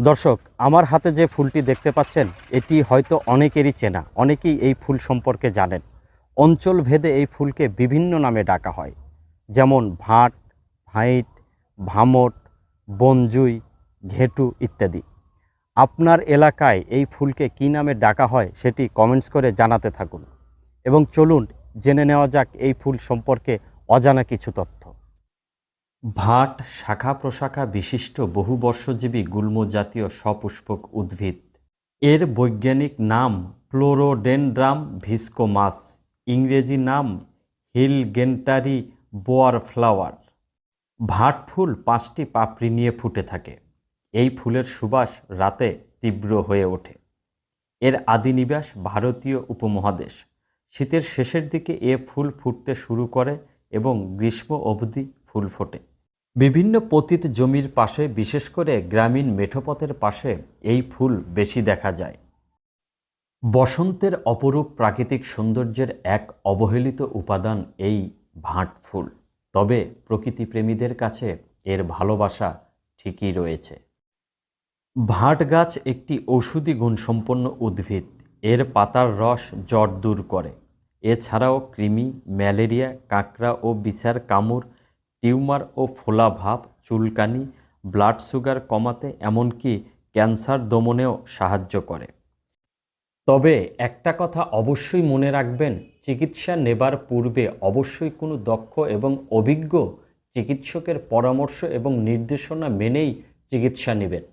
দর্শক, আমার হাতে যে ফুলটি দেখতে পাচ্ছেন এটি হয়তো অনেকেরই চেনা, অনেকেই এই ফুল সম্পর্কে জানেন। অঞ্চল ভেদে এই ফুলকে বিভিন্ন নামে ডাকা হয়, যেমন ভাট, ভাইট, ভামট, বনজুই, ঘেটু ইত্যাদি। আপনার এলাকায় এই ফুলকে কী নামে ডাকা হয় সেটি কমেন্টস করে জানাতে থাকুন। এবং চলুন জেনে নেওয়া যাক এই ফুল সম্পর্কে অজানা কিছু তথ্য। ভাট শাখা প্রশাখা বিশিষ্ট বহুবর্ষজীবী গুল্ম জাতীয় সপুষ্পক উদ্ভিদ। এর বৈজ্ঞানিক নাম প্লোরোডেনড্রাম ভিস্কোমাস, ইংরেজি নাম হিলগেন্টারি বোয়ার ফ্লাওয়ার। ভাট ফুল 5টি পাপড়ি নিয়ে ফুটে থাকে। এই ফুলের সুবাস রাতে তীব্র হয়ে ওঠে। এর আদি নিবাস ভারতীয় উপমহাদেশ। শীতের শেষের দিকে এ ফুল ফুটতে শুরু করে এবং গ্রীষ্ম অবধি ফুল ফোটে। বিভিন্ন পতিত জমির পাশে, বিশেষ করে গ্রামীণ মেঠোপথের পাশে এই ফুল বেশি দেখা যায়। বসন্তের অপরূপ প্রাকৃতিক সৌন্দর্যের এক অবহেলিত উপাদান এই ভাট ফুল। তবে প্রকৃতিপ্রেমীদের কাছে এর ভালোবাসা ঠিকই রয়েছে। ভাট গাছ একটি ঔষধি গুণসম্পন্ন উদ্ভিদ। এর পাতার রস জ্বর দূর করে। এছাড়াও কৃমি, ম্যালেরিয়া, কাঁকড়া ও বিছার কামড়, টিউমার ও ফোলা ভাব, চুলকানি, ব্লাড সুগার কমাতে, এমনকি ক্যান্সার দমনেও সাহায্য করে। তবে একটা কথা অবশ্যই মনে রাখবেন, চিকিৎসা নেবার পূর্বে অবশ্যই কোনো দক্ষ এবং অভিজ্ঞ চিকিৎসকের পরামর্শ এবং নির্দেশনা মেনেই চিকিৎসা নেবেন।